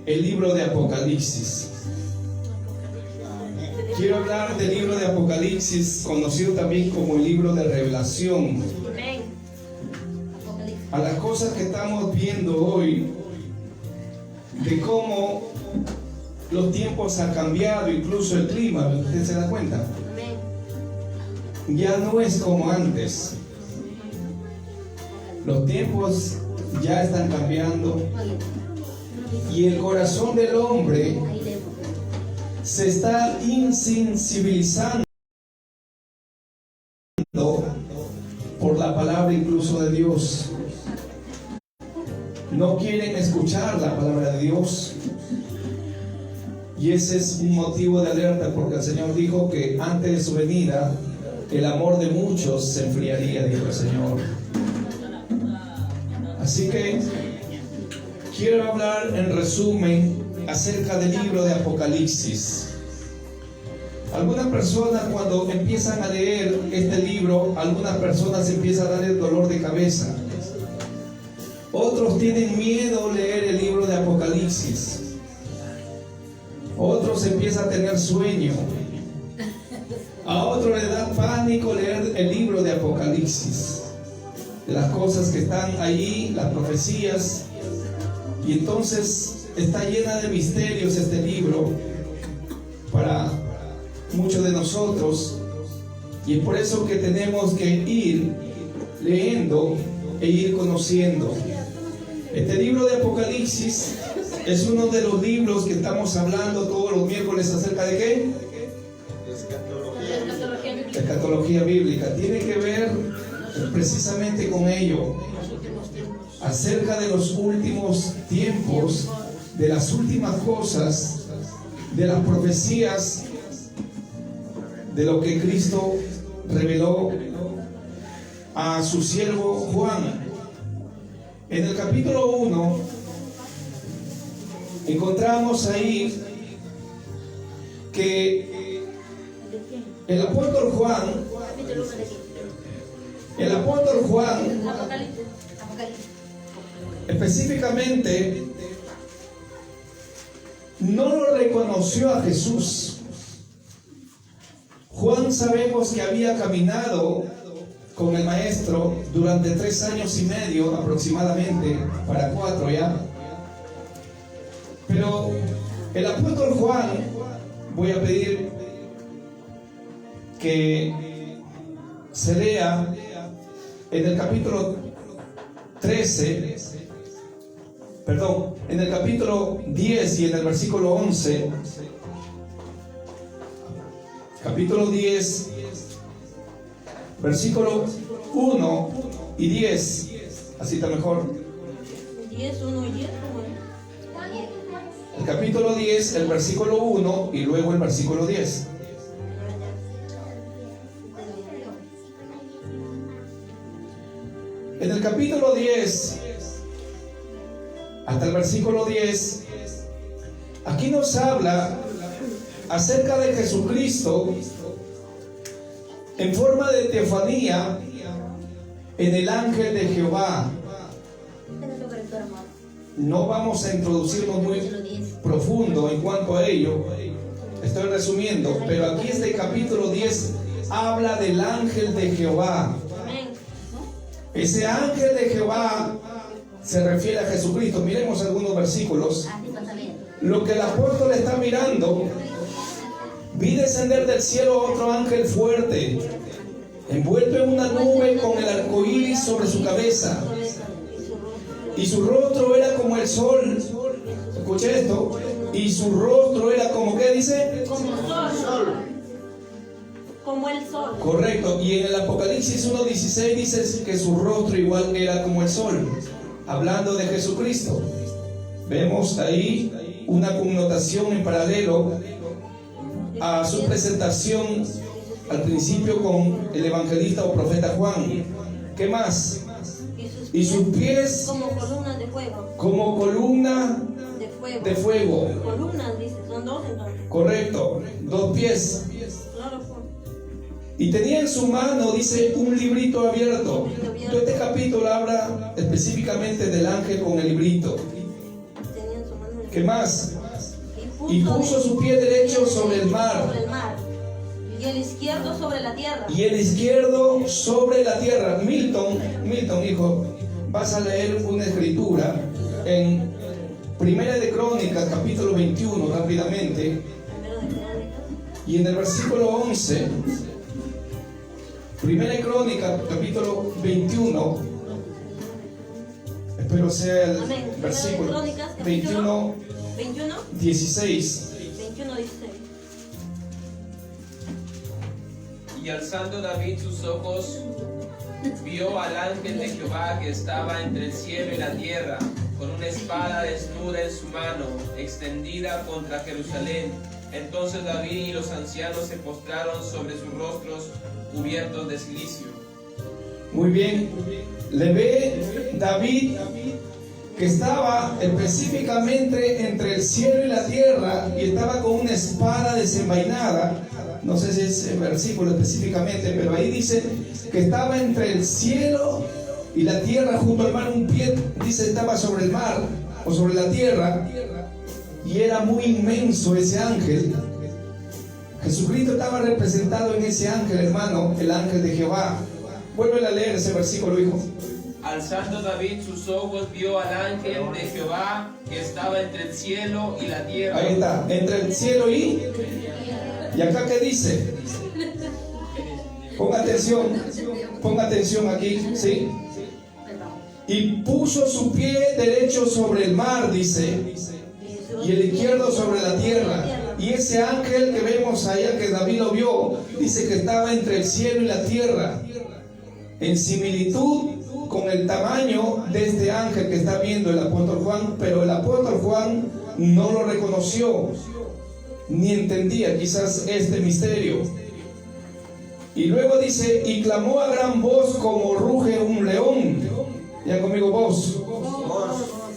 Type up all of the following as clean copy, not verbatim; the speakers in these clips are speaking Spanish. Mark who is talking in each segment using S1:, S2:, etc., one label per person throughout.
S1: el libro de Apocalipsis. Quiero hablar del libro de Apocalipsis, conocido también como el libro de Revelación. A las cosas que estamos viendo hoy, de cómo los tiempos han cambiado, incluso el clima, ¿usted se da cuenta? Ya no es como antes. Los tiempos ya están cambiando y el corazón del hombre se está insensibilizando por la palabra incluso de Dios. No quieren escuchar la palabra de Dios. Y ese es un motivo de alerta, porque el Señor dijo que antes de su venida el amor de muchos se enfriaría, dijo el Señor. Así que quiero hablar en resumen acerca del libro de Apocalipsis. Algunas personas, cuando empiezan a leer este libro, algunas personas empiezan a dar el dolor de cabeza. Otros tienen miedo leer el libro de Apocalipsis. Otros empiezan a tener sueño. A otros les da pánico leer el libro de Apocalipsis, de las cosas que están allí, las profecías. Y entonces está llena de misterios este libro para muchos de nosotros. Y es por eso que tenemos que ir leyendo e ir conociendo. Este libro de Apocalipsis es uno de los libros que estamos hablando todos los miércoles acerca de ¿qué? De escatología bíblica. Tiene que ver precisamente con ello, acerca de los últimos tiempos, de las últimas cosas, de las profecías, de lo que Cristo reveló a su siervo Juan. En el capítulo 1 encontramos ahí que el apóstol Juan específicamente no lo reconoció a Jesús. Juan sabemos que había caminado con el maestro durante 3 años y medio aproximadamente, para 4 ya. Pero el apóstol Juan, voy a pedir que se lea en el capítulo 13, en el capítulo 10 y en el versículo 11, capítulo 10, versículo 1 y 10, así está mejor.
S2: 10, 1 y 10,
S1: el capítulo 10, el versículo 1 y luego el versículo 10. En el capítulo 10, hasta el versículo 10, aquí nos habla acerca de Jesucristo en forma de teofanía en el ángel de Jehová. No vamos a introducirnos muy profundo en cuanto a ello, estoy resumiendo, pero aquí este capítulo 10 habla del ángel de Jehová. Ese ángel de Jehová se refiere a Jesucristo. Miremos algunos versículos. Lo que el apóstol está mirando: vi descender del cielo otro ángel fuerte, envuelto en una nube con el arco iris sobre su cabeza, y su rostro era como el sol. Escuche esto. Y su rostro era como, ¿qué dice?
S2: Como el sol. Como el sol.
S1: Correcto. Y en el Apocalipsis 1:16 dice que su rostro igual era como el sol, hablando de Jesucristo. Vemos ahí una connotación en paralelo a su presentación al principio con el evangelista o profeta Juan. ¿Qué más? Y sus pies
S2: como columnas de fuego.
S1: Como columna de fuego.
S2: Columnas, dice, son 2 entonces.
S1: Correcto, 2 pies.
S2: Claro.
S1: Y tenía en su mano, dice, un librito abierto. Todo este capítulo habla específicamente del ángel con el librito. ¿Qué más? Y puso su pie derecho sobre el mar.
S2: Y el izquierdo sobre la tierra.
S1: Y el izquierdo sobre la tierra. Milton, hijo, vas a leer una escritura en Primera de Crónicas, capítulo 21, rápidamente. Y en el versículo 11, Primera de Crónicas, capítulo 21, espero sea el versículo 21, 16.
S2: 21, 16.
S3: Y alzando David sus ojos, vio al ángel de Jehová que estaba entre el cielo y la tierra, con una espada desnuda en su mano, extendida contra Jerusalén. Entonces David y los ancianos se postraron sobre sus rostros cubiertos de cilicio.
S1: Muy bien, le ve David que estaba específicamente entre el cielo y la tierra y estaba con una espada desenvainada. No sé si es el versículo específicamente, pero ahí dice que estaba entre el cielo y la tierra junto al mar. Un pie, dice, estaba sobre el mar o sobre la tierra, y era muy inmenso ese ángel. Jesucristo estaba representado en ese ángel, hermano, el ángel de Jehová. Vuelve a leer ese versículo, hijo.
S3: Alzando David sus ojos, vio al ángel de Jehová que estaba entre el cielo y la tierra.
S1: Ahí está, entre el cielo y acá ¿qué dice? Ponga atención aquí, ¿sí? Y puso su pie derecho sobre el mar, dice, y el izquierdo sobre la tierra. Y ese ángel que vemos allá, que David lo vio, dice que estaba entre el cielo y la tierra, en similitud con el tamaño de este ángel que está viendo el apóstol Juan. Pero el apóstol Juan no lo reconoció, ni entendía quizás este misterio. Y luego dice, y clamó a gran voz como ruge un león. Ya conmigo, voz.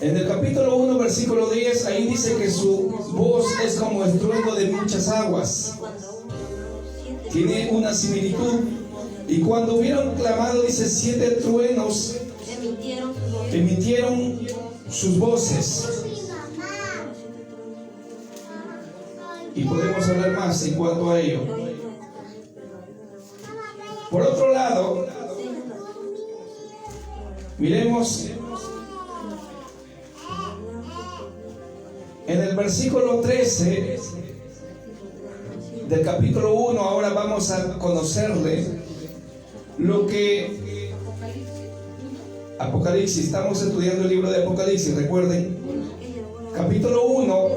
S1: En el capítulo 1, versículo 10, ahí dice que su voz es como estruendo de muchas aguas. Tiene una similitud. Y cuando hubieron clamado, dice, 7 truenos emitieron sus voces. Y podemos hablar más en cuanto a ello. Por otro lado, miremos en el versículo 13 del capítulo 1. Ahora vamos a conocerle lo que Apocalipsis, estamos estudiando el libro de Apocalipsis, recuerden, capítulo 1,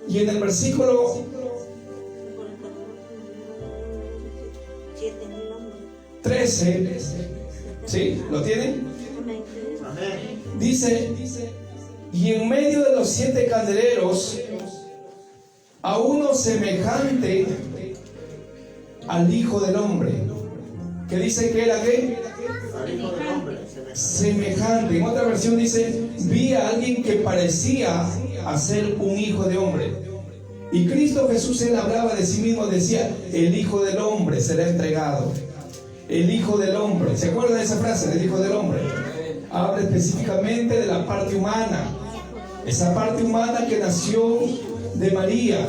S1: y en el versículo 13, ¿sí? ¿Lo tienen? Dice, y en medio de los 7 candeleros, a uno semejante al Hijo del Hombre. ¿Qué dice que era qué? Semejante. En otra versión dice, vi a alguien que parecía a ser un hijo de hombre. Y Cristo Jesús, él hablaba de sí mismo, decía, el Hijo del Hombre será entregado. El Hijo del Hombre. ¿Se acuerdan de esa frase del Hijo del Hombre? Habla específicamente de la parte humana. Esa parte humana que nació de María,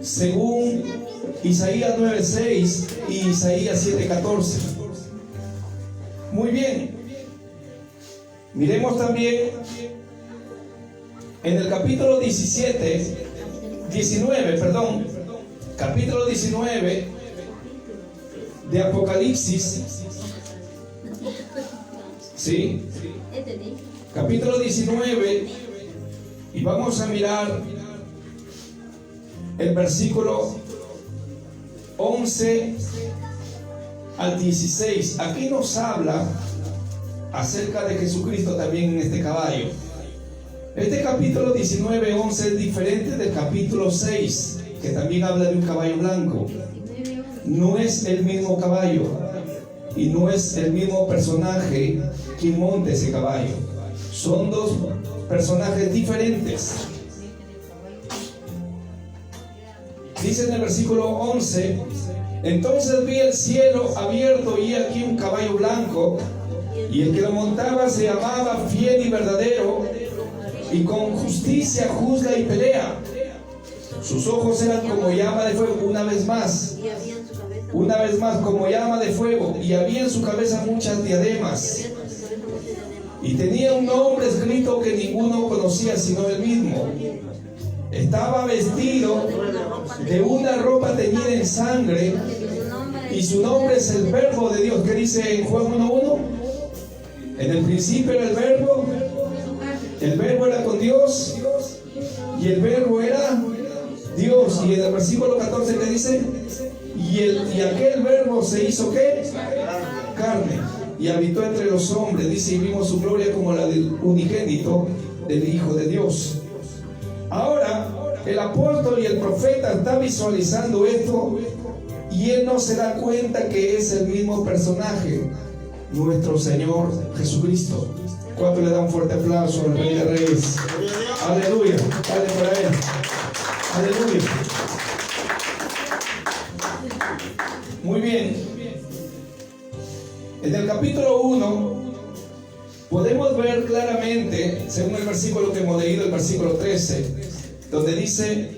S1: según Isaías 9:6 y Isaías 7:14. Muy bien. Miremos también en el capítulo 19, capítulo 19 de Apocalipsis. ¿Sí? Capítulo 19, y vamos a mirar el versículo 11 al 16. Aquí nos habla acerca de Jesucristo también en este caballo. Este capítulo 19, 11 es diferente del capítulo 6, que también habla de un caballo blanco. No es el mismo caballo y no es el mismo personaje quien monta ese caballo. Son 2 personajes diferentes. Dice en el versículo 11, entonces vi el cielo abierto y aquí un caballo blanco, y el que lo montaba se llamaba Fiel y Verdadero, y con justicia juzga y pelea. Sus ojos eran como llama de fuego, una vez más, como llama de fuego, y había en su cabeza muchas diademas. Y tenía un nombre escrito que ninguno conocía sino él mismo. Estaba vestido de una ropa teñida en sangre, y su nombre es el Verbo de Dios. ¿Qué dice en Juan 1:1? En el principio era el Verbo era con Dios, y el Verbo era Dios. Y en el versículo 14, ¿qué dice? Y aquel Verbo se hizo ¿qué? Carne, y habitó entre los hombres, dice, y vimos su gloria como la del unigénito del Hijo de Dios. Ahora, el apóstol y el profeta está visualizando esto, y él no se da cuenta que es el mismo personaje, nuestro Señor Jesucristo. ¿Cuánto le da un fuerte aplauso al Rey de Reyes? Aleluya, dale para él. Aleluya. Muy bien. En el capítulo 1 podemos ver claramente, según el versículo que hemos leído, el versículo 13, donde dice: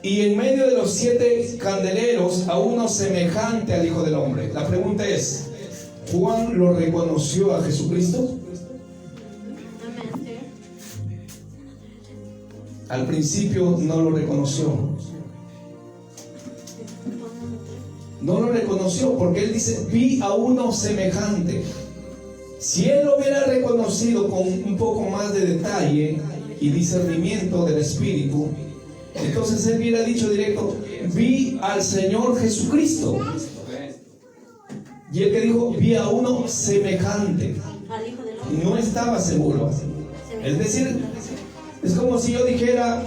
S1: y en medio de los 7 candeleros a uno semejante al Hijo del Hombre. La pregunta es, ¿Juan lo reconoció a Jesucristo? Al principio no lo reconoció. No lo reconoció porque él dice, vi a uno semejante. Si él lo hubiera reconocido con un poco más de detalle y discernimiento del Espíritu, entonces él hubiera dicho directo, vi al Señor Jesucristo. Y él que dijo, vi a uno semejante. No estaba seguro. Es decir, es como si yo dijera,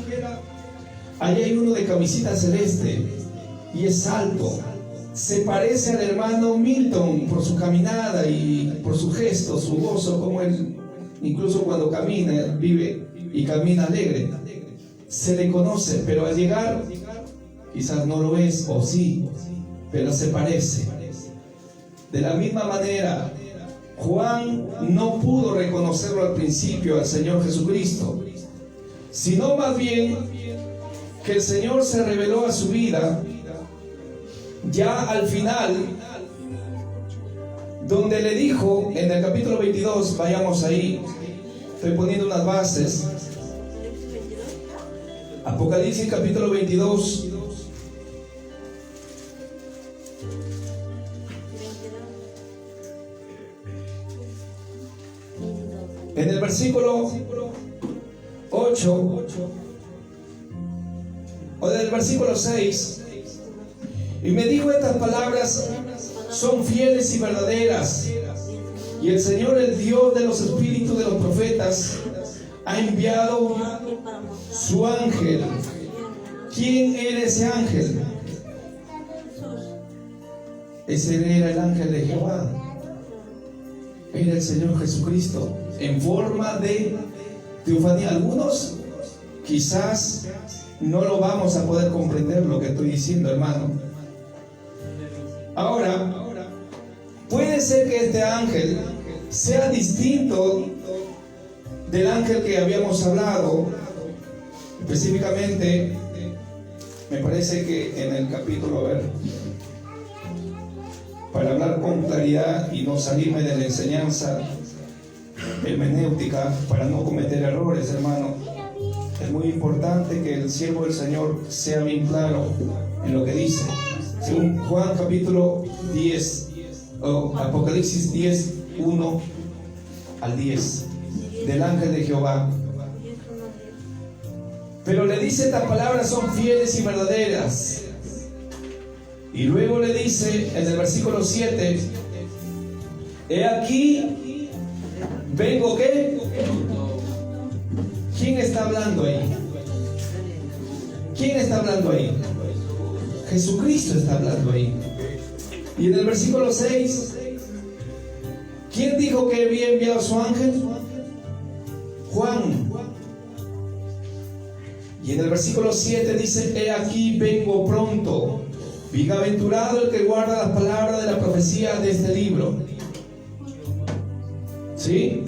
S1: allá hay uno de camisita celeste y es alto. Se parece al hermano Milton por su caminada y por su gesto, su gozo, como él, incluso cuando camina, él vive y camina alegre. Se le conoce, pero al llegar, quizás no lo es, o sí, pero se parece. De la misma manera, Juan no pudo reconocerlo al principio al Señor Jesucristo, sino más bien que el Señor se reveló a su vida ya al final, donde le dijo en el capítulo 22, vayamos ahí, estoy poniendo unas bases. Apocalipsis capítulo 22. En el versículo 8, o del versículo 6, y me dijo, estas palabras son fieles y verdaderas, y el Señor, el Dios de los espíritus de los profetas, ha enviado su ángel. ¿Quién era ese ángel? Ese era el ángel de Jehová. Era el Señor Jesucristo en forma de teofanía. Algunos quizás no lo vamos a poder comprender lo que estoy diciendo, hermano. Ahora, puede ser que este ángel sea distinto del ángel que habíamos hablado. Específicamente, me parece que en el capítulo, a ver, para hablar con claridad y no salirme de la enseñanza hermenéutica, para no cometer errores, hermano, es muy importante que el siervo del Señor sea bien claro en lo que dice. Según Juan capítulo 10, o Apocalipsis 10, 1 al 10, del ángel de Jehová. Pero le dice, estas palabras son fieles y verdaderas. Y luego le dice en el versículo 7, he aquí, vengo ¿qué? ¿Quién está hablando ahí? ¿Quién está hablando ahí? Jesucristo está hablando ahí. Y en el versículo 6, ¿quién dijo que había enviado a su ángel? Juan. Y en el versículo 7 dice, he aquí vengo pronto. Bienaventurado el que guarda las palabras de la profecía de este libro. ¿Sí?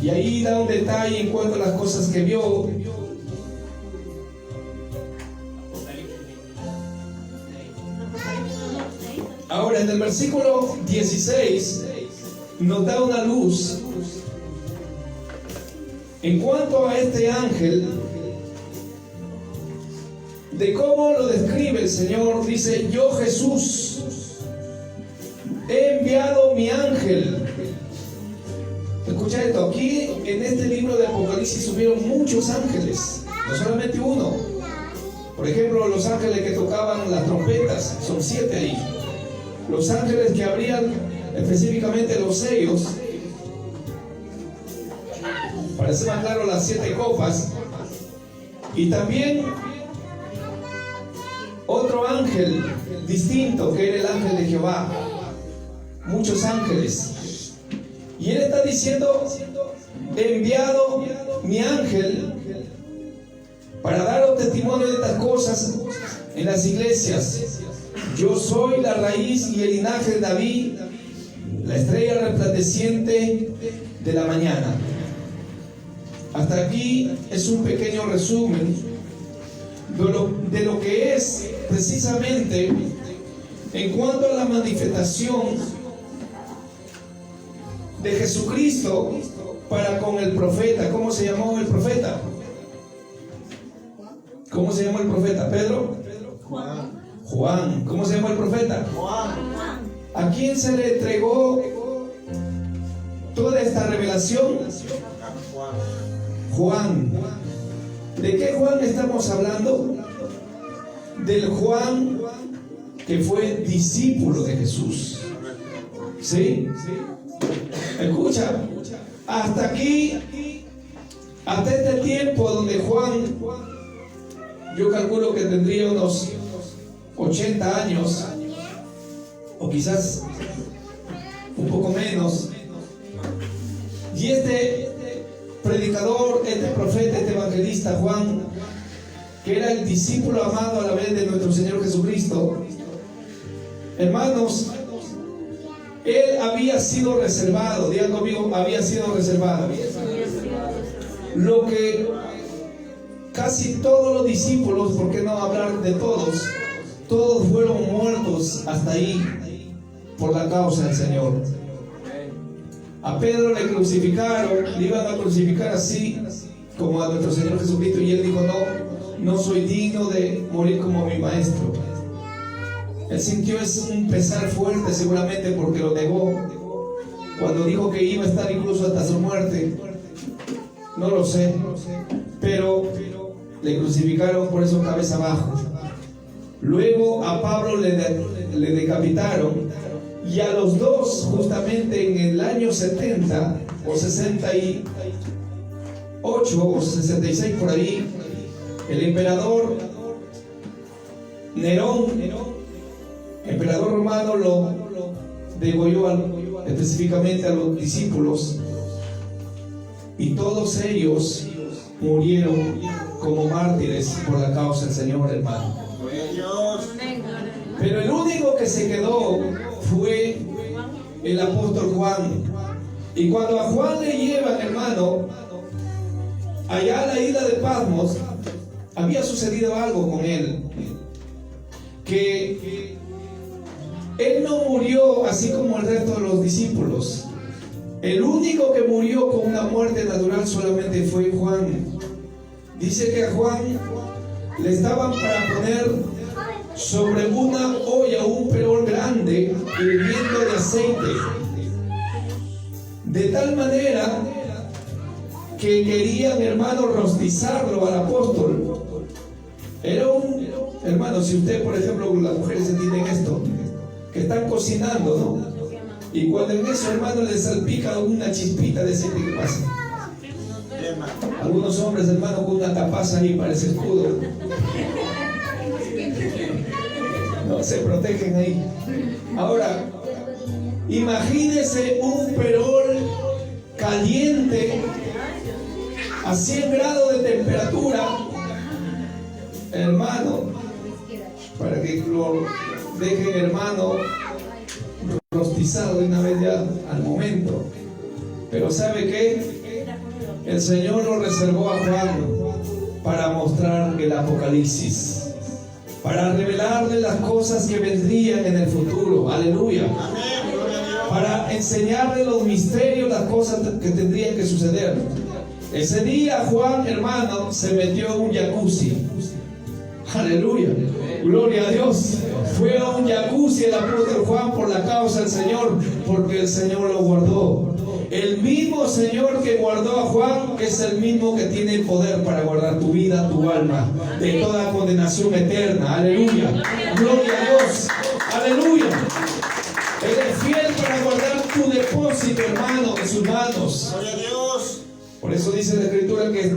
S1: Y ahí da un detalle en cuanto a las cosas que vio. Ahora, en el versículo 16 nos da una luz en cuanto a este ángel, de cómo lo describe el Señor. Dice: yo, Jesús, he enviado mi ángel. Escucha esto, aquí en este libro de Apocalipsis hubieron muchos ángeles, no solamente uno. Por ejemplo, los ángeles que tocaban las trompetas, son 7 ahí. Los ángeles que abrían específicamente los sellos, parece más claro las 7 copas. Y también otro ángel distinto, que era el ángel de Jehová. Muchos ángeles. Y él está diciendo: he enviado mi ángel para daros testimonio de estas cosas en las iglesias. Yo soy la raíz y el linaje de David, la estrella resplandeciente de la mañana. Hasta aquí es un pequeño resumen de lo que es precisamente en cuanto a la manifestación de Jesucristo para con el profeta. ¿Cómo se llamó el profeta? ¿Cómo se llamó el profeta? ¿Pedro? Juan. ¿Cómo se llamó el profeta? Juan. ¿A quién se le entregó toda esta revelación? Juan. ¿De qué Juan estamos hablando? Del Juan que fue discípulo de Jesús. ¿Sí? Escucha, hasta aquí, hasta este tiempo donde Juan, yo calculo que tendría unos 80 años, o quizás un poco menos, y este predicador, este profeta, este evangelista Juan, que era el discípulo amado a la vez de nuestro Señor Jesucristo, hermanos, él había sido reservado. Digan conmigo: había sido reservado. Lo que casi todos los discípulos, ¿por qué no hablar de todos? Todos fueron muertos hasta ahí por la causa del Señor. A Pedro le crucificaron, le iban a crucificar así como a nuestro Señor Jesucristo, y él dijo: no soy digno de morir como mi maestro. Él sintió un pesar fuerte, seguramente porque lo negó cuando dijo que iba a estar incluso hasta su muerte. No lo sé, pero le crucificaron por eso cabeza abajo. Luego a Pablo le decapitaron, y a los dos, justamente en el año 70 o 68 o 66 por ahí, el emperador Nerón, emperador romano, lo degolló específicamente a los discípulos, y todos ellos murieron como mártires por la causa del Señor, hermano. Pero el único que se quedó fue el apóstol Juan. Y cuando a Juan le llevan, hermano, allá a la isla de Patmos, había sucedido algo con él, que él no murió así como el resto de los discípulos. El único que murió con una muerte natural solamente fue Juan. Dice que a Juan le estaban para poner sobre una olla un perol grande hirviendo de aceite, de tal manera que querían, hermano, rostizarlo al apóstol. Era hermano, si usted, por ejemplo, las mujeres entienden esto, que están cocinando, ¿no? Y cuando en eso, hermano, les salpica una chispita de aceite, ¿qué pasa? Algunos hombres, hermano, con una tapaza ahí parece escudo. No, se protegen ahí. Ahora, imagínese un perol caliente a 100 grados de temperatura, hermano, para que lo dejen, hermano, rostizado de una vez ya al momento. Pero ¿sabe qué? El Señor lo reservó a Juan para mostrar el Apocalipsis, para revelarle las cosas que vendrían en el futuro. Aleluya. Para enseñarle los misterios, las cosas que tendrían que suceder. Ese día Juan, hermano, se metió en un jacuzzi. Aleluya. Gloria a Dios. Fue a un jacuzzi el apóstol Juan por la causa del Señor, porque el Señor lo guardó. El mismo Señor que guardó a Juan es el mismo que tiene el poder para guardar tu vida, tu alma, de toda condenación eterna. Aleluya. Gloria a Dios. Aleluya. Él es fiel para guardar tu depósito, hermano, en sus manos.
S4: Gloria a Dios.
S1: Por eso dice la Escritura que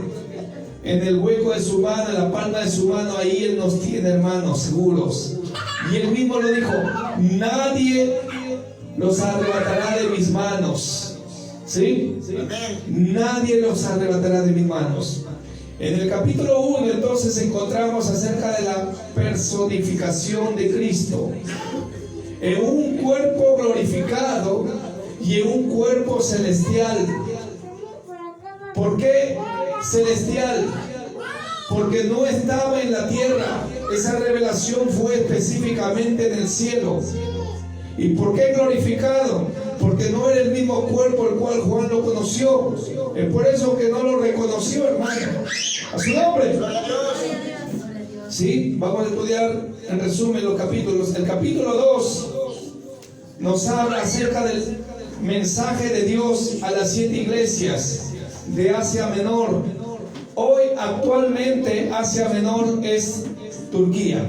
S1: en el hueco de su mano, en la palma de su mano, ahí Él nos tiene, hermanos, seguros. Y Él mismo lo dijo: nadie los arrebatará de mis manos. ¿Sí? Nadie los arrebatará de mis manos. En el capítulo 1 entonces encontramos acerca de la personificación de Cristo en un cuerpo glorificado y en un cuerpo celestial. ¿Por qué celestial? Porque no estaba en la tierra. Esa revelación fue específicamente en el cielo. ¿Y por qué glorificado? Porque no era el mismo cuerpo el cual Juan lo conoció. Es por eso que no lo reconoció, hermano. A su nombre. Sí, vamos a estudiar en resumen los capítulos. El capítulo 2 nos habla acerca del mensaje de Dios a las 7 iglesias de Asia Menor. Hoy actualmente Asia Menor es Turquía.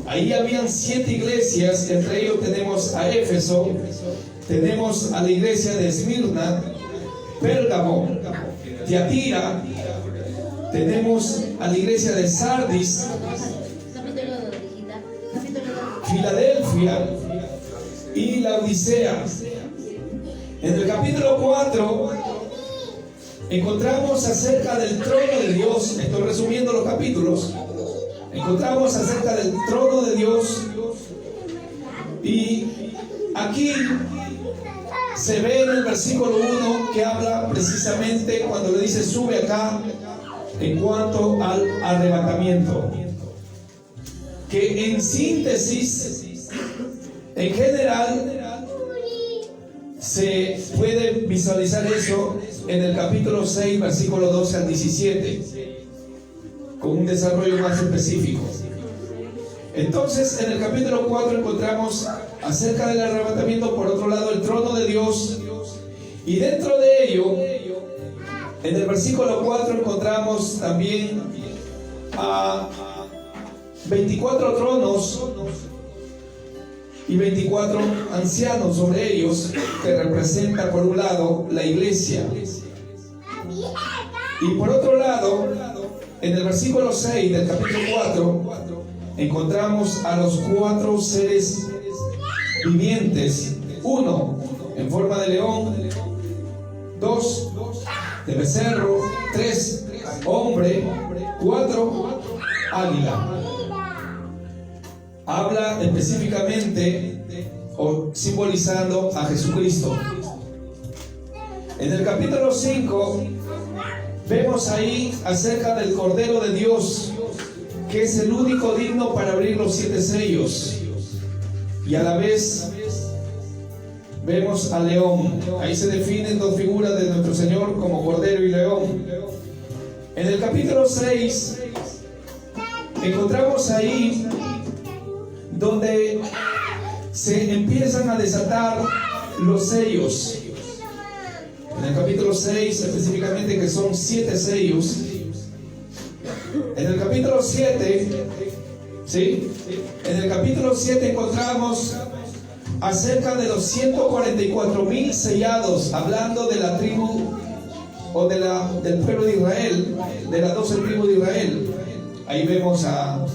S1: Ahí habían 7 iglesias, entre ellos tenemos a Éfeso, tenemos a la iglesia de Esmirna, Pérgamo, Tiatira, tenemos a la iglesia de Sardis, Filadelfia y la Odisea. En el capítulo 4 encontramos acerca del trono de Dios. Estoy resumiendo los capítulos. Encontramos acerca del trono de Dios, y aquí se ve en el versículo 1 que habla precisamente cuando le dice sube acá en cuanto al arrebatamiento, que en síntesis, en general, se puede visualizar eso en el capítulo 6 versículo 12 al 17 con un desarrollo más específico. Entonces en el capítulo 4 encontramos acerca del arrebatamiento, por otro lado el trono de Dios, y dentro de ello en el versículo 4 encontramos también a 24 tronos y 24 ancianos sobre ellos, que representa por un lado la iglesia, y por otro lado en el versículo 6 del capítulo 4 encontramos a los 4 seres vivientes: 1 en forma de león, 2 de becerro, 3 hombre, 4 águila. Habla específicamente o simbolizando a Jesucristo. En el capítulo 5 vemos ahí acerca del Cordero de Dios, que es el único digno para abrir los 7 sellos. Y a la vez vemos al león. Ahí se definen 2 figuras de nuestro Señor como Cordero y León. En el capítulo 6 encontramos ahí donde se empiezan a desatar los sellos. En el capítulo 6 específicamente, que son 7 sellos. En el capítulo 7, ¿sí? En el capítulo 7 encontramos acerca de los 144,000 sellados, hablando de la tribu o del pueblo de Israel, de las 12 tribus de Israel. Ahí vemos a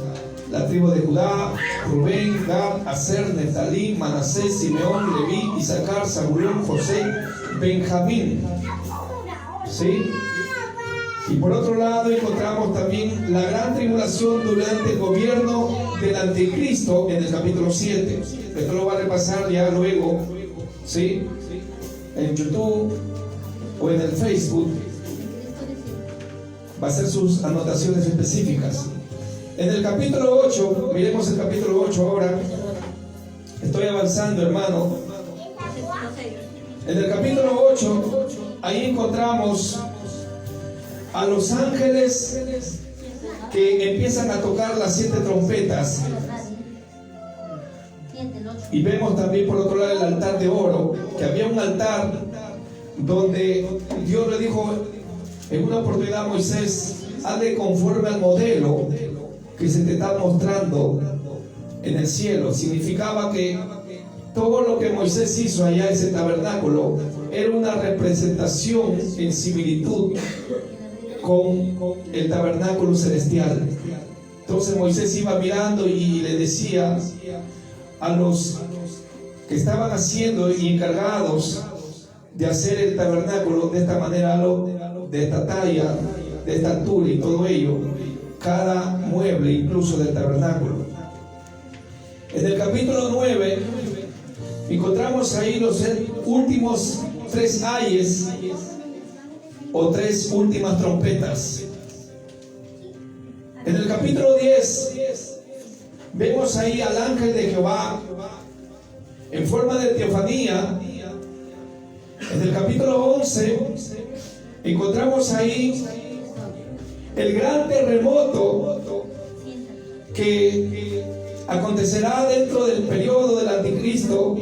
S1: la tribu de Judá, Rubén, Gad, Aser, Neftalí, Manasés, Simeón, Leví, Isaacar, Zabulón, José, Benjamín. ¿Sí? Y por otro lado encontramos también la gran tribulación durante el gobierno del anticristo en el capítulo 7. Esto lo va a repasar ya luego, ¿sí? En YouTube, o en el Facebook, va a hacer sus anotaciones específicas. En el capítulo 8, miremos el capítulo 8 ahora. Estoy avanzando, hermano. En el capítulo 8, ahí encontramos a los ángeles que empiezan a tocar las 7 trompetas. Y vemos también por otro lado el altar de oro, que había un altar donde Dios le dijo en una oportunidad a Moisés: hazle conforme al modelo que se te está mostrando en el cielo. Significaba que todo lo que Moisés hizo allá en ese tabernáculo era una representación en similitud con el tabernáculo celestial. Entonces Moisés iba mirando y le decía a los que estaban haciendo y encargados de hacer el tabernáculo de esta manera, de esta talla, de esta altura y todo ello, cada mueble incluso del tabernáculo. En el capítulo 9 encontramos ahí los últimos 3 ayes o 3 últimas trompetas. En el capítulo 10 vemos ahí al ángel de Jehová en forma de teofanía. En el capítulo 11 encontramos ahí el gran terremoto que acontecerá dentro del periodo del anticristo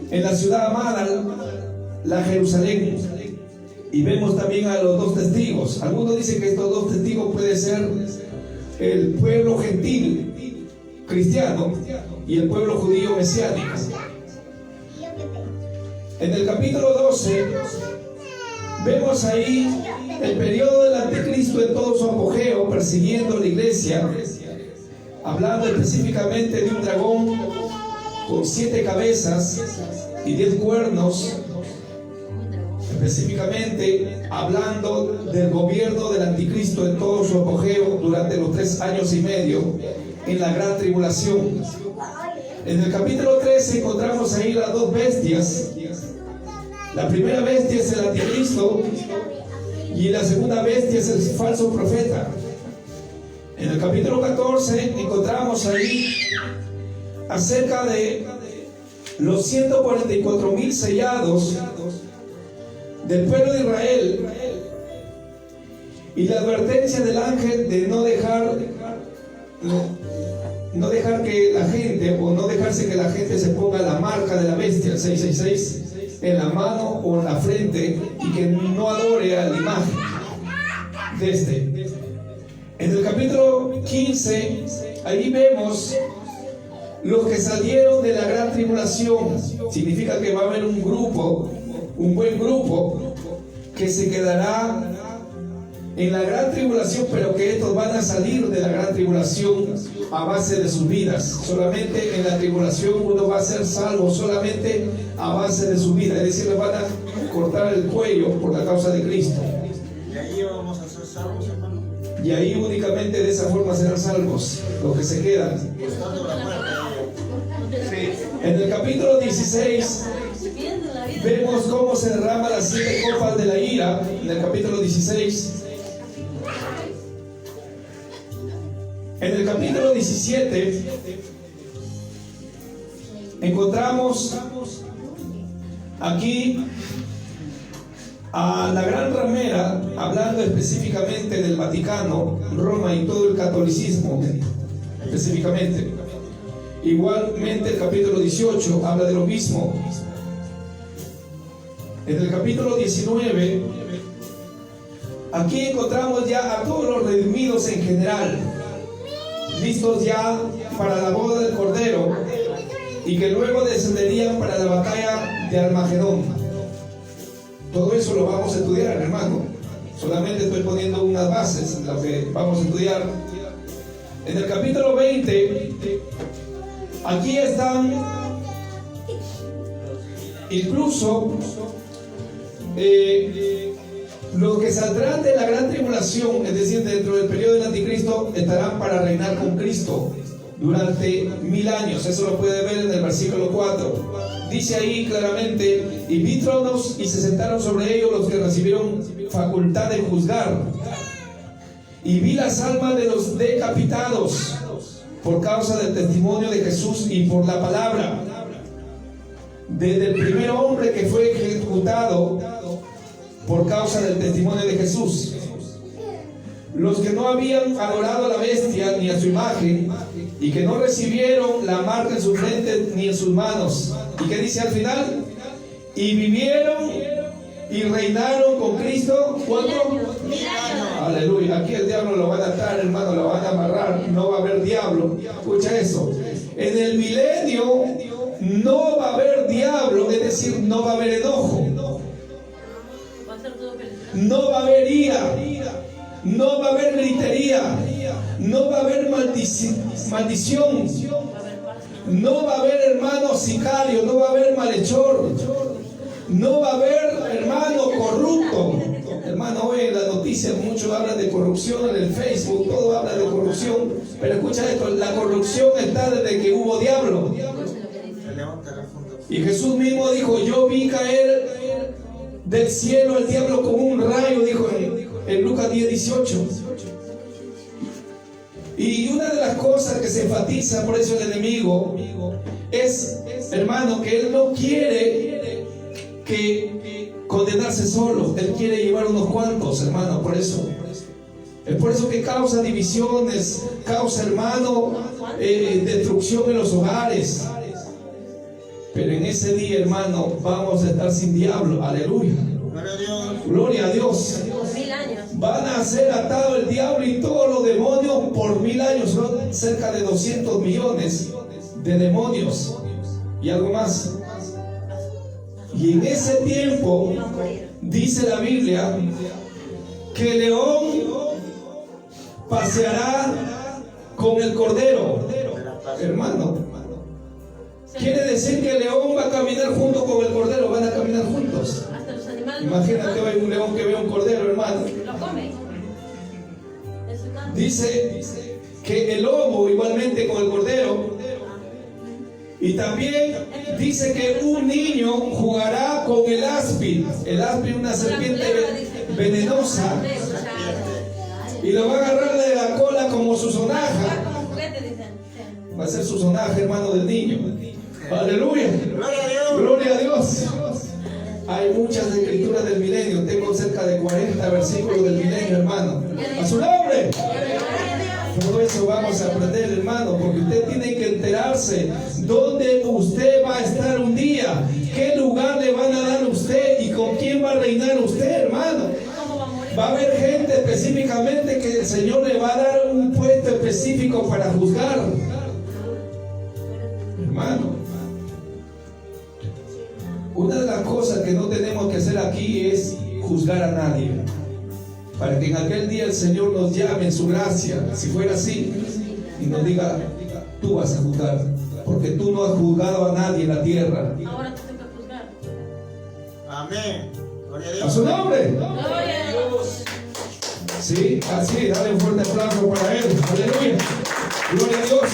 S1: en la ciudad amada, la Jerusalén. Y vemos también a los 2 testigos. Algunos dicen que estos 2 testigos puede ser el pueblo gentil cristiano y el pueblo judío mesiánico. En el capítulo 12 vemos ahí el periodo del anticristo en todo su apogeo, persiguiendo la iglesia, hablando específicamente de un dragón con 7 cabezas y 10 cuernos, específicamente hablando del gobierno del anticristo en todo su apogeo durante los 3 años y medio en la gran tribulación. En el capítulo 13 encontramos ahí las 2 bestias. La primera bestia es el anticristo y la segunda bestia es el falso profeta. En el capítulo 14 encontramos ahí acerca de los 144,000 sellados del pueblo de Israel y la advertencia del ángel de no dejar que la gente, o no dejarse que la gente se ponga la marca de la bestia, el 666, en la mano o en la frente, y que no adore a la imagen de este. En el capítulo 15 ahí vemos los que salieron de la gran tribulación. Significa que va a haber un grupo, un buen grupo, que se quedará en la gran tribulación, pero que estos van a salir de la gran tribulación a base de sus vidas. Solamente en la tribulación uno va a ser salvo, solamente a base de su vida. Es decir, le van a cortar el cuello por la causa de Cristo.
S4: ¿Y ahí vamos a ser salvos, hermano?
S1: Y ahí únicamente de esa forma serán salvos los que se quedan. En el capítulo 16 vemos cómo se derrama las 7 copas de la ira. En el capítulo 16. En el capítulo 17 encontramos aquí a la gran ramera, hablando específicamente del Vaticano, Roma y todo el catolicismo específicamente. Igualmente el capítulo 18 habla de lo mismo. En el capítulo 19 aquí encontramos ya a todos los redimidos en general, listos ya para la boda del Cordero, y que luego descenderían para la batalla de Armagedón. Todo eso lo vamos a estudiar, hermano. Solamente estoy poniendo unas bases en lo que vamos a estudiar. En el capítulo 20, aquí están incluso los que saldrán de la gran tribulación, es decir, dentro del periodo del anticristo, estarán para reinar con Cristo durante 1000 años. Eso lo puede ver en el versículo 4. dice ahí claramente, y vi tronos y se sentaron sobre ellos los que recibieron facultad de juzgar. Y vi las almas de los decapitados por causa del testimonio de Jesús y por la palabra. Desde el primer hombre que fue ejecutado por causa del testimonio de Jesús. Los que no habían adorado a la bestia ni a su imagen y que no recibieron la marca en su frente ni en sus manos. ¿Y qué dice al final? Y vivieron y reinaron con Cristo. ¿Cuánto?
S2: 1000 años.
S1: Aleluya. Aquí el diablo lo van a atar, hermano, lo van a amarrar. No va a haber diablo. Escucha eso. En el milenio no va a haber diablo, es decir, no va a haber enojo.
S2: Va a ser todo felicidad.
S1: No va a haber ira. No va a haber gritería. No va a haber maldición.
S2: Va a haber paz.
S1: No va a haber, hermano, sicario. No va a haber malhechor. No va a haber, hermano, corrupto. Hermano, hoy en las noticias muchos hablan de corrupción en el Facebook. Todo habla de corrupción. Pero escucha esto, la corrupción está desde que hubo diablo. Y Jesús mismo dijo, yo vi caer del cielo al diablo como un rayo, dijo en Lucas 10:18. Y una de las cosas que se enfatiza por eso el enemigo es, hermano, que él no quiere que condenarse solo. Él quiere llevar unos cuantos, hermano, por eso. Es por eso que causa divisiones, causa, hermano, destrucción en los hogares. Pero en ese día, hermano, vamos a estar sin diablo. Aleluya. Gloria a Dios.
S2: 1000 años.
S1: Van a ser atado el diablo y todos los demonios por 1000 años. Son cerca de 200 millones de demonios y algo más. Y en ese tiempo, dice la Biblia, que el león paseará con el cordero. Hermano, quiere decir que el león va a caminar junto con el cordero, van a caminar juntos.
S2: Hasta los animales.
S1: Imagínate hoy un león que ve un cordero, hermano.
S2: Lo come. Es su carne.
S1: Dice que el lobo igualmente con el cordero. Y también dice que un niño jugará con el áspid. El áspid es una serpiente venenosa. Y lo va a agarrar de la cola como su sonaja.
S2: Como juguete, dicen.
S1: Va a ser su sonaja, hermano, del niño. Aleluya. Gloria a Dios. Hay muchas escrituras del milenio. Tengo cerca de 40 versículos del milenio, hermano. A su nombre. Todo eso vamos a aprender, hermano, porque usted tiene que enterarse dónde usted va a estar un día, qué lugar le van a dar a usted y con quién va a reinar usted, hermano. Va a haber gente específicamente que el Señor le va a dar un puesto específico para juzgar, hermano. Una de las cosas que no tenemos que hacer aquí es juzgar a nadie, para que en aquel día el Señor nos llame en su gracia, si fuera así, y nos diga, tú vas a juzgar, porque tú no has juzgado a nadie en la tierra.
S2: Ahora te toca juzgar.
S4: Amén. Gloria a
S1: A
S4: Dios.
S1: su nombre.
S2: Gloria a Dios.
S1: Sí, así, dale un fuerte aplauso para él. Aleluya. Gloria a Dios.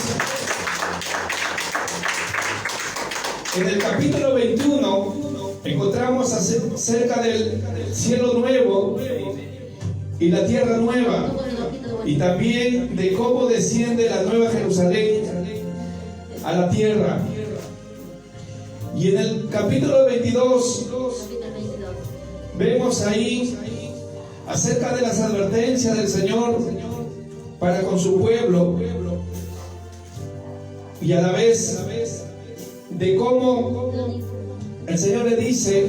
S1: En el capítulo 21 encontramos acerca del cielo nuevo y la tierra nueva, y también de cómo desciende la nueva Jerusalén a la tierra. Y en el capítulo 22 vemos ahí acerca de las advertencias del Señor para con su pueblo, y a la vez de cómo el Señor le dice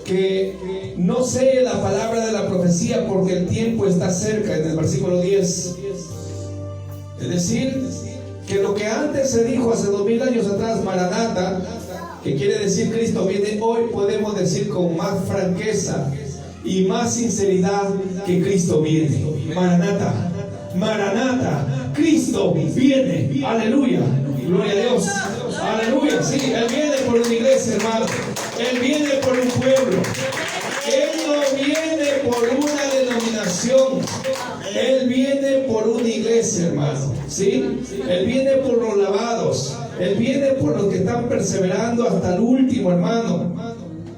S1: que no sé la palabra de la profecía porque el tiempo está cerca, en el versículo 10. Es decir, que lo que antes se dijo hace 2000 años atrás, Maranata, que quiere decir Cristo viene, hoy podemos decir con más franqueza y más sinceridad que Cristo viene. Maranata, Maranata, Cristo viene. Aleluya, gloria a Dios. Aleluya, sí, Él viene por una iglesia, hermano. Él viene por un pueblo. Él no viene por una denominación. Él viene por una iglesia, hermano. ¿Sí? Él viene por los lavados. Él viene por los que están están perseverando hasta el último, hermano.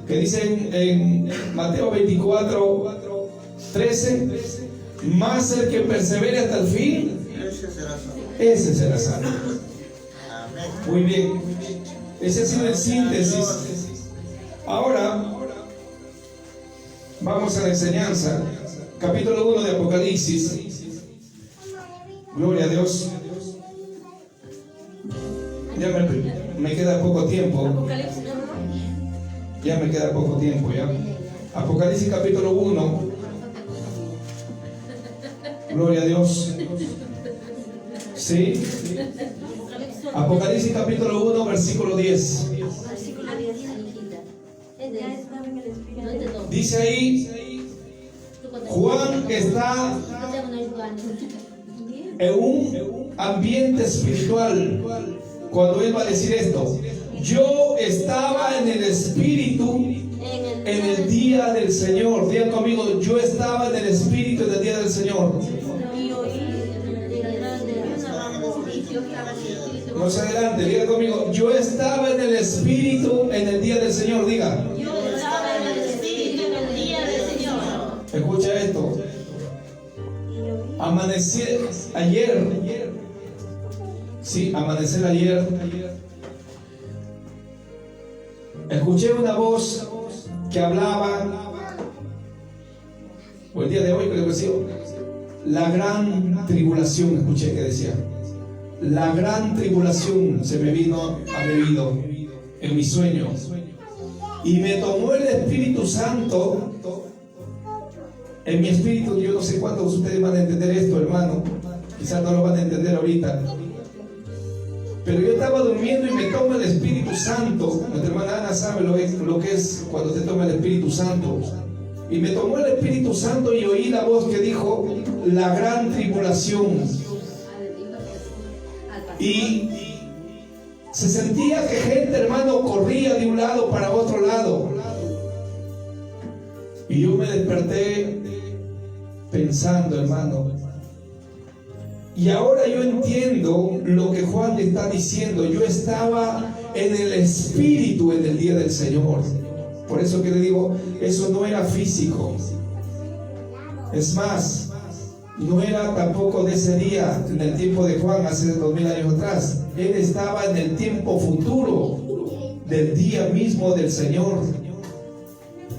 S1: Que dicen en Mateo 24:13, más el que persevere hasta el fin, ese será salvo.
S4: Amén.
S1: Muy bien. Ese ha sido el síntesis. Ahora vamos a la enseñanza. Capítulo 1 de Apocalipsis. Gloria a Dios. Ya me queda poco tiempo.
S2: Apocalipsis 1.
S1: Ya me queda poco tiempo, ya. Apocalipsis capítulo 1. Gloria a Dios. Sí. Apocalipsis capítulo 1, versículo 10.
S2: Versículo 10. Ya estaba en el Espíritu.
S1: Dice ahí, Juan está en un ambiente espiritual cuando él va a decir esto. Yo estaba en el Espíritu en el día del Señor. Digan conmigo, yo estaba en el Espíritu en el día del Señor. Más adelante, diga conmigo, yo estaba en el Espíritu en el día del Señor. Diga.
S2: Yo estaba en el Espíritu en el día del Señor.
S1: Escucha esto. Amanecer ayer. Sí, amanecer ayer. Escuché una voz que hablaba, o el día de hoy creo que sí, la gran tribulación, escuché que decía. La gran tribulación se me vino a mi oído en mi sueño. Y me tomó el Espíritu Santo en mi espíritu. Yo no sé cuántos de ustedes van a entender esto, hermano. Quizás no lo van a entender ahorita. Pero yo estaba durmiendo y me toma el Espíritu Santo. Nuestra hermana Ana sabe lo que es cuando te toma el Espíritu Santo. Y me tomó el Espíritu Santo y oí la voz que dijo, la gran tribulación. Y se sentía que gente, hermano, corría de un lado para otro lado. Y yo me desperté pensando, hermano. Y ahora yo entiendo lo que Juan está diciendo. Yo estaba en el Espíritu en el día del Señor. Por eso que le digo, eso no era físico. Es más, no era tampoco de ese día, en el tiempo de Juan, hace 2000 años atrás. Él estaba en el tiempo futuro, del día mismo del Señor.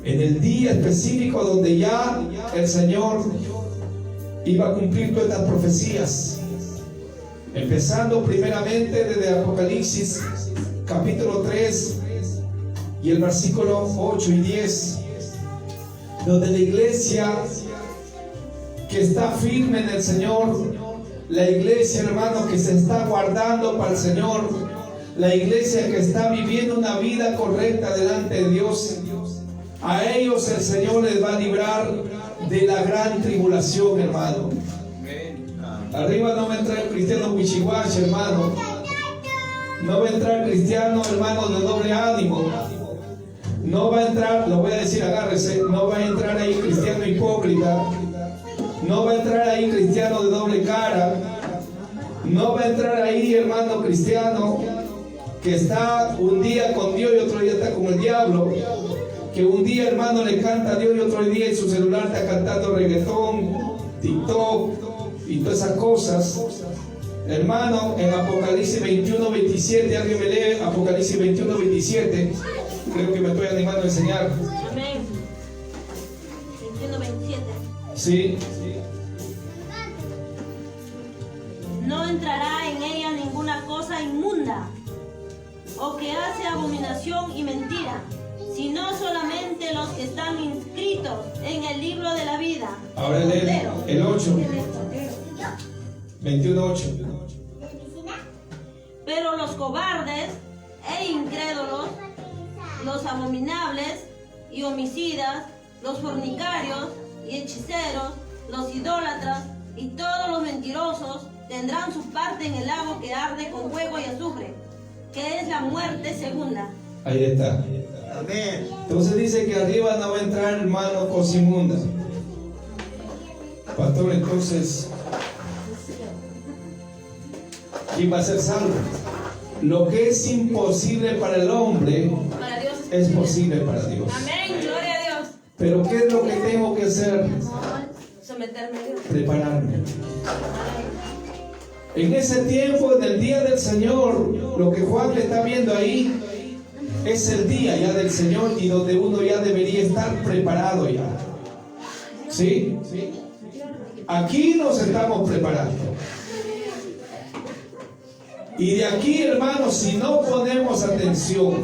S1: En el día específico donde ya el Señor iba a cumplir todas estas profecías. Empezando primeramente desde Apocalipsis, capítulo 3, y el versículo 8 y 10, donde la iglesia que está firme en el Señor, la iglesia, hermano, que se está guardando para el Señor, la iglesia que está viviendo una vida correcta delante de Dios, a ellos el Señor les va a librar de la gran tribulación, hermano. Arriba no va a entrar el cristiano wichiwachi, hermano. No va a entrar el cristiano, hermano, de doble ánimo. No va a entrar, lo voy a decir, agárrese, no va a entrar ahí cristiano hipócrita. No va a entrar ahí cristiano de doble cara. No va a entrar ahí, hermano, cristiano que está un día con Dios y otro día está con el diablo. Que un día, hermano, le canta a Dios y otro día en su celular está cantando reggaetón, TikTok y todas esas cosas. Hermano, en Apocalipsis 21:27, alguien me lee Apocalipsis 21:27. Creo que me estoy animando a enseñar.
S2: Amén. 21:27.
S1: Sí.
S2: No entrará en ella ninguna cosa inmunda o que hace abominación y mentira, sino solamente los que están inscritos en el libro de la vida.
S1: Ahora lee el 8. 21:8.
S2: Pero los cobardes e incrédulos, los abominables y homicidas, los fornicarios y hechiceros, los idólatras y todos los mentirosos tendrán su parte en el lago que arde con fuego y azufre, que es la muerte segunda.
S1: Ahí está.
S4: Amén.
S1: Entonces dice que arriba no va a entrar, hermano, cosa inmunda. Pastor, entonces, ¿quién va a ser salvo? lo que es imposible para el hombre
S2: Para Dios
S1: es posible para Dios.
S2: Amén, gloria a Dios.
S1: Pero ¿qué es lo que tengo que hacer?
S2: Someterme a Dios.
S1: Prepararme. En ese tiempo, en el día del Señor, lo que Juan está viendo ahí es el día ya del Señor y donde uno ya debería estar preparado ya. ¿Sí? Aquí nos estamos preparando. Y de aquí, hermanos, si no ponemos atención,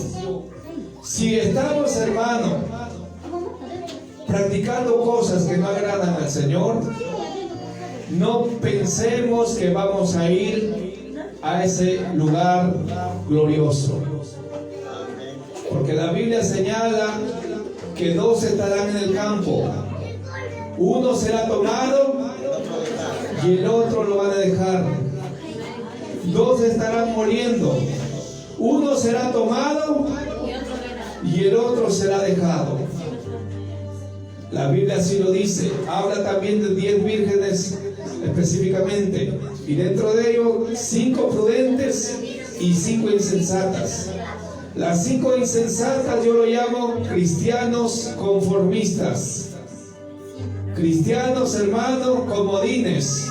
S1: si estamos, hermanos, practicando cosas que no agradan al Señor, no pensemos que vamos a ir a ese lugar glorioso. Porque la Biblia señala que dos estarán en el campo. Uno será tomado y el otro lo van a dejar. Dos estarán muriendo. Uno será tomado y el otro será dejado. La Biblia así lo dice. Habla también de 10 vírgenes específicamente. Y dentro de ellos 5 prudentes y 5 insensatas. Las 5 insensatas yo lo llamo cristianos conformistas. Cristianos, hermanos, comodines.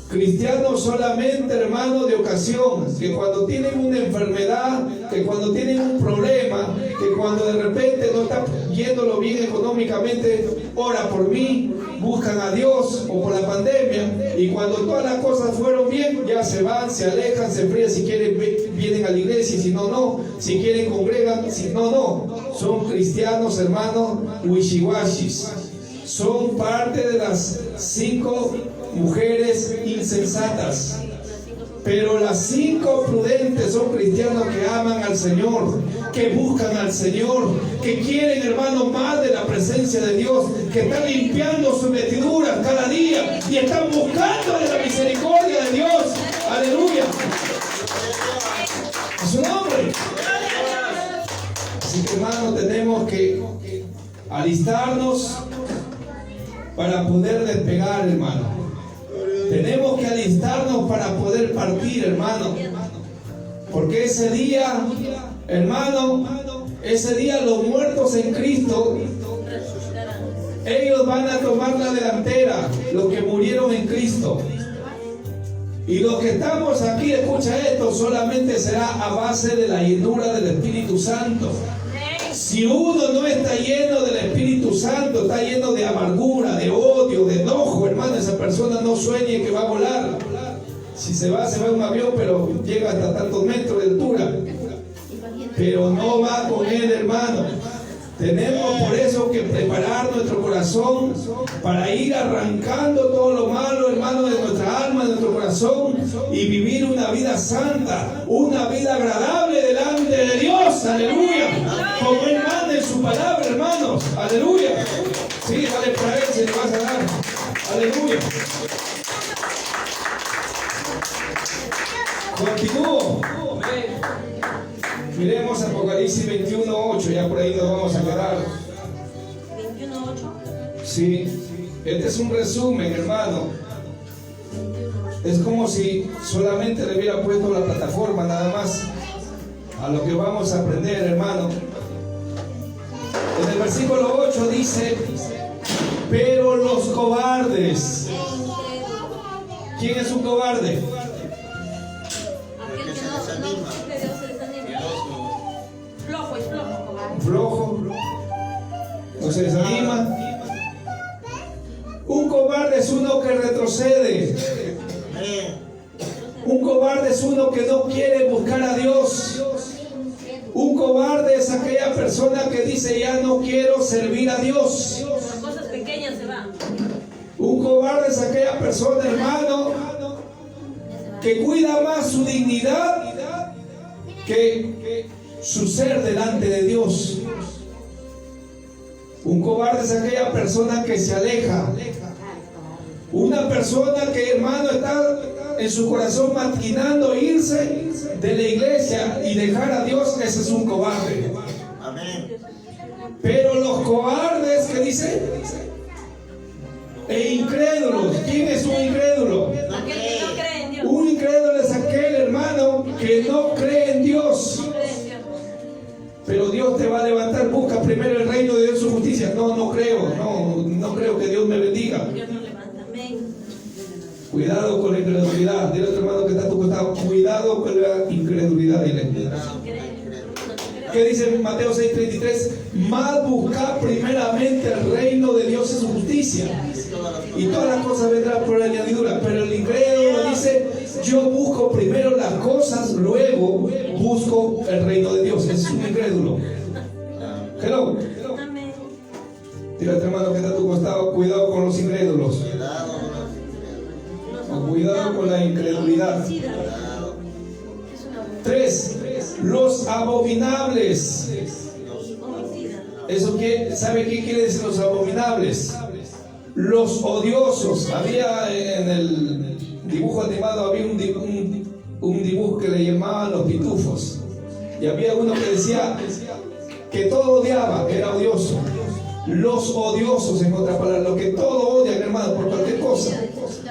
S1: Cristianos solamente, hermanos, de ocasión, que cuando tienen una enfermedad, que cuando tienen un problema, que cuando de repente no está yéndolo bien económicamente, ora por mí, buscan a Dios, o por la pandemia, y cuando todas las cosas fueron bien, ya se van, se alejan, se enfrían, si quieren vienen a la iglesia, y si no, no, si quieren congregan, si no, no. Son cristianos, hermanos, wishiwashis. Son parte de las 5 mujeres insensatas. Pero las 5 prudentes son cristianos que aman al Señor, que buscan al Señor, que quieren, hermanos, más de la presencia de Dios, que están limpiando sus vestiduras cada día y están buscando de la misericordia de Dios. Aleluya. A su nombre. Así que, hermanos, tenemos que alistarnos para poder despegar, hermano. Tenemos que alistarnos para poder partir, hermano. Porque ese día, hermano, ese día los muertos en Cristo, ellos van a tomar la delantera, los que murieron en Cristo. Y los que estamos aquí, escucha esto, solamente será a base de la llenura del Espíritu Santo. Si uno no está lleno del Espíritu Santo, está lleno de amargura, de odio, de enojo, hermano, esa persona no sueñe que va a volar. Si se va en un avión, pero llega hasta tantos metros de altura. Pero no va con él, hermano. Tenemos por eso que preparar nuestro corazón para ir arrancando todo lo malo, hermano, de nuestra alma, de nuestro corazón, y vivir una vida santa, una vida agradable delante de Dios. Aleluya. Como Él manda en su palabra, hermanos. Aleluya. Sí, dale para Él, se le vas a dar. Aleluya. Continúo. Miremos Apocalipsis 21:8, ya por ahí nos vamos a quedar.
S2: 21:8.
S1: Sí, este es un resumen, hermano. Es como si solamente le hubiera puesto la plataforma nada más a lo que vamos a aprender, hermano. En el versículo 8 dice: pero los cobardes. ¿Quién es un cobarde? Flojo, no se desanima. Un cobarde es uno que retrocede. Un cobarde es uno que no quiere buscar a Dios. Un cobarde es aquella persona que dice: ya no quiero servir a Dios.
S2: Las cosas pequeñas se van.
S1: Un cobarde es aquella persona, hermano, que cuida más su dignidad que su ser delante de Dios. Un cobarde es aquella persona que se aleja. Una persona que, hermano, está en su corazón maquinando irse de la iglesia y dejar a Dios. Ese es un cobarde.
S4: Amén.
S1: Pero los cobardes, ¿qué dice? E incrédulos. ¿Quién es un incrédulo?
S2: Aquel que no cree en Dios.
S1: Un incrédulo es aquel, hermano, que no cree Dios te va a levantar. Busca primero el reino de Dios y su justicia. No creo que Dios me bendiga.
S2: Dios nos levanta. Amén.
S1: Cuidado con la incredulidad. Dile a tu hermano que está a tu costado, cuidado con la incredulidad. Dile. ¿Qué dice Mateo 6:33? Más buscar primeramente el reino de Dios y su justicia, y todas las cosas vendrán por añadidura. Pero el incrédulo dice: yo busco primero las cosas, luego busco el reino de Dios. Es un incrédulo. Hello.
S2: Amén.
S1: Dile a tu hermano que está a tu costado, cuidado con los incrédulos. Cuidado con la incredulidad. 3. Los abominables. ¿Eso qué? ¿Sabe qué quiere decir los abominables? Los odiosos. Había en el dibujo animado, había un dibujo que le llamaban los pitufos. Y había uno que decía que todo odiaba, era odioso. Los odiosos, en otras palabras, lo que todo odian, hermano, por cualquier cosa.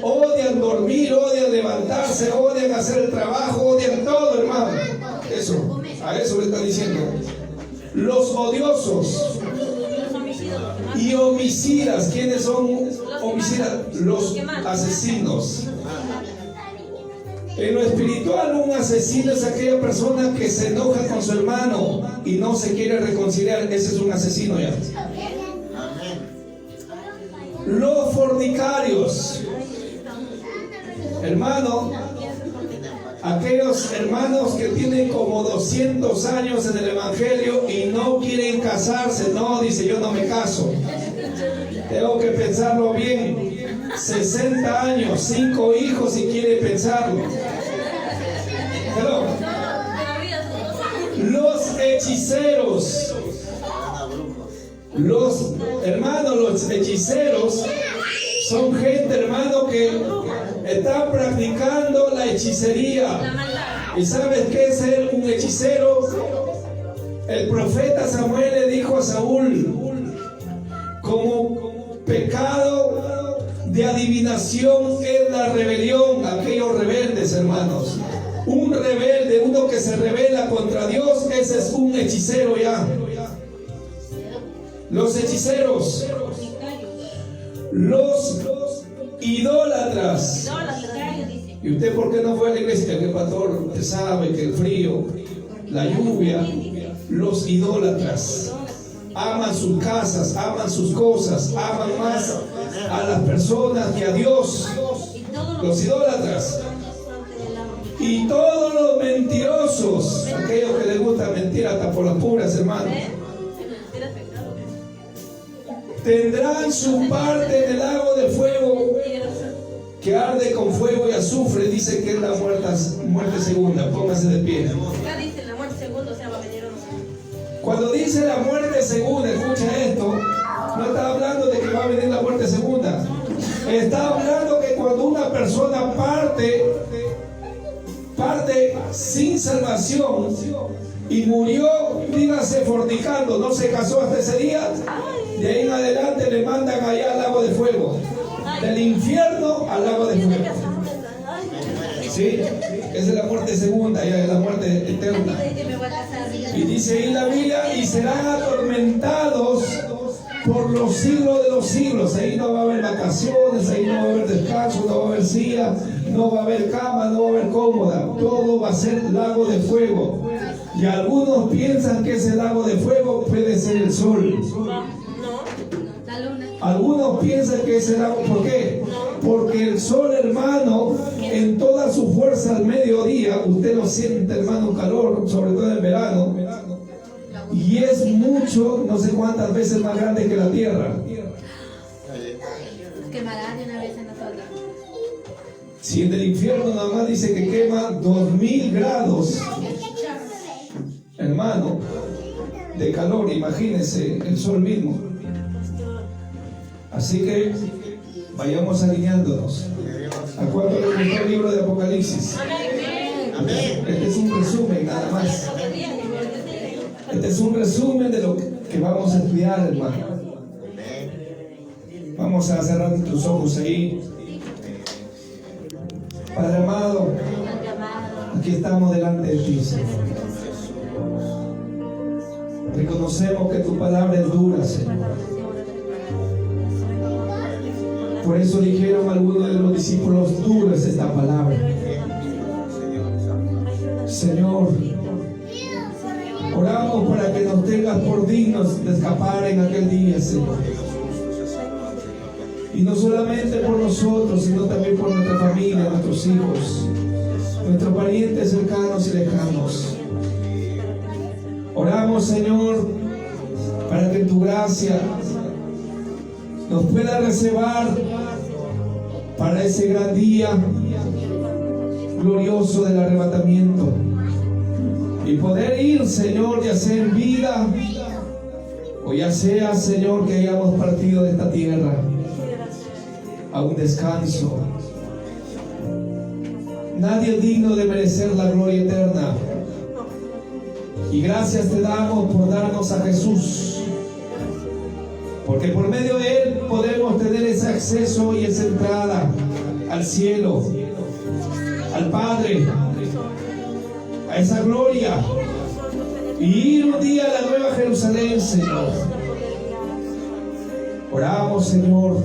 S1: Odian dormir, odian levantarse, odian hacer el trabajo, odian todo, hermano. Eso, a eso le está diciendo. Los odiosos y homicidas. ¿Quiénes son homicidas? Los asesinos. En lo espiritual, un asesino es aquella persona que se enoja con su hermano y no se quiere reconciliar. Ese es un asesino ya. Los fornicarios, hermano, aquellos hermanos que tienen como 200 años en el evangelio y no quieren casarse. No, dice: yo no me caso, tengo que pensarlo bien. 60 años, 5 hijos y quiere pensarlo. Hello. Los hechiceros. Los hermanos, los hechiceros son gente, hermano, que está practicando la hechicería. ¿Y sabes qué es ser un hechicero? El profeta Samuel le dijo a Saúl: como pecado de adivinación es la rebelión. Aquellos rebeldes, hermanos. Un rebelde, uno que se rebela contra Dios, ese es un hechicero ya. Los hechiceros, los idólatras. ¿Y usted por qué no fue a la iglesia? Que el pastor, usted sabe que el frío, la lluvia. Los idólatras aman sus casas, aman sus cosas, aman más a las personas que a Dios. Los idólatras. Y todos los mentirosos, aquellos que les gusta mentir hasta por las puras, hermanos, tendrán su parte en el lago de fuego que arde con fuego y azufre. Dice que es la muerte segunda. Póngase de pie. Cuando dice la muerte segunda, escucha esto, no está hablando de que va a venir la muerte segunda. Está hablando que cuando una persona parte sin salvación y murió, dígase, fornicando, no se casó hasta ese día, de ahí en adelante le mandan allá al lago de fuego, del infierno al lago de fuego. Sí, esa es la muerte segunda, ya es la muerte eterna. Y dice ahí la Biblia: y serán atormentados por los siglos de los siglos. Ahí no va a haber vacaciones, ahí no va a haber descanso, no va a haber silla, no va a haber cama, no va a haber cómoda. Todo va a ser lago de fuego. Y algunos piensan que ese lago de fuego puede ser el sol. Algunos piensan que ese lago, ¿por qué? Porque el sol, hermano, en toda su fuerza al mediodía, usted lo siente, hermano, calor, sobre todo en verano, y es mucho, no sé cuántas veces más grande que la tierra.
S5: Quemará de una vez en nosotros.
S1: Si en el infierno nada más dice que quema 2000 grados, hermano, de calor, imagínense el sol mismo. Así que vayamos alineándonos. ¿A cuánto le gustó el libro de Apocalipsis? Este es un resumen nada más. Este es un resumen de lo que vamos a estudiar, hermano. Vamos a cerrar tus ojos ahí. Padre amado, aquí estamos delante de ti, Señor. Reconocemos que tu palabra es dura, Señor. Por eso dijeron algunos de los discípulos, dura es esta palabra. Señor, oramos para que nos tengas por dignos de escapar en aquel día, Señor. Y no solamente por nosotros, sino también por nuestra familia, nuestros hijos, nuestros parientes cercanos y lejanos. Oramos, Señor, para que tu gracia nos pueda reservar para ese gran día glorioso del arrebatamiento y poder ir, Señor, ya sea en vida o ya sea, Señor, que hayamos partido de esta tierra a un descanso. Nadie es digno de merecer la gloria eterna. Y gracias te damos por darnos a Jesús, porque por medio de Él podemos tener ese acceso y esa entrada al cielo, al Padre, a esa gloria, y ir un día a la Nueva Jerusalén, Señor. Oramos, Señor,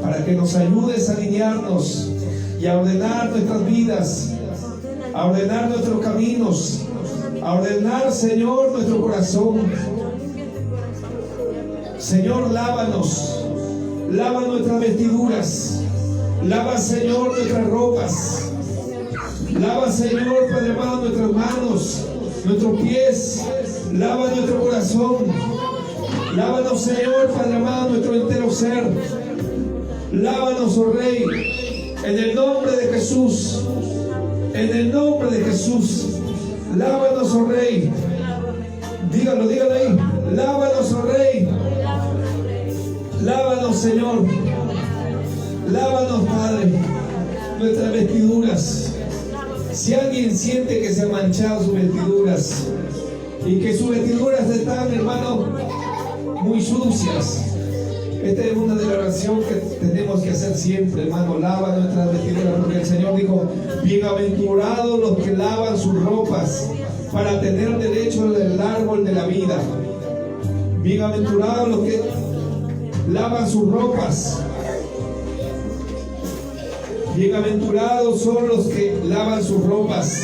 S1: para que nos ayudes a alinearnos y a ordenar nuestras vidas, a ordenar nuestros caminos, a ordenar, Señor, nuestro corazón. Señor, lávanos, lava nuestras vestiduras, lava, Señor, nuestras ropas, lava, Señor, Padre amado, nuestras manos, nuestros pies, lava nuestro corazón, lávanos, Señor, Padre amado, nuestro entero ser, lávanos, oh Rey, en el nombre de Jesús, en el nombre de Jesús. Lávanos, oh Rey. Dígalo, dígalo ahí. Lávanos, oh Rey. Lávanos, Señor. Lávanos, Padre, nuestras vestiduras. Si alguien siente que se han manchado sus vestiduras y que sus vestiduras están, hermano, muy sucias, esta es una de las oraciones que tenemos que hacer siempre, hermano. Lava nuestras vestiduras, porque el Señor dijo: bienaventurados los que lavan sus ropas para tener derecho al árbol de la vida. Bienaventurados los que lavan sus ropas. Bienaventurados son los que lavan sus ropas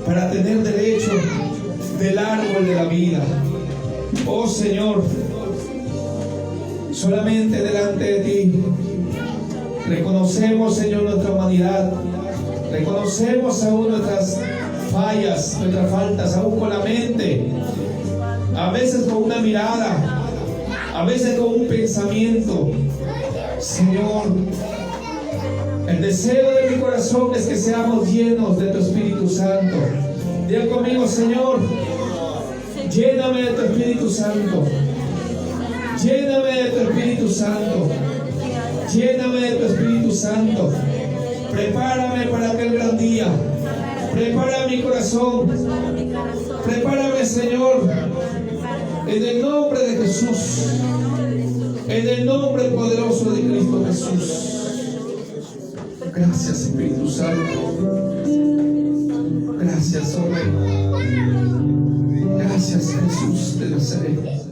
S1: para tener derecho del árbol de la vida. Oh Señor, solamente delante de ti reconocemos, Señor, nuestra humanidad, reconocemos aún nuestras fallas, nuestras faltas, aún con la mente, a veces con una mirada, a veces con un pensamiento. Señor, el deseo de mi corazón es que seamos llenos de tu Espíritu Santo. Diga conmigo: Señor, lléname de tu Espíritu Santo. Lléname de tu Espíritu Santo. Lléname de tu Espíritu Santo. Prepárame para aquel gran día. Prepara mi corazón. Prepárame, Señor. En el nombre de Jesús. En el nombre poderoso de Cristo Jesús. Gracias, Espíritu Santo. Gracias, oh Rey. Gracias, Jesús de Nazaret.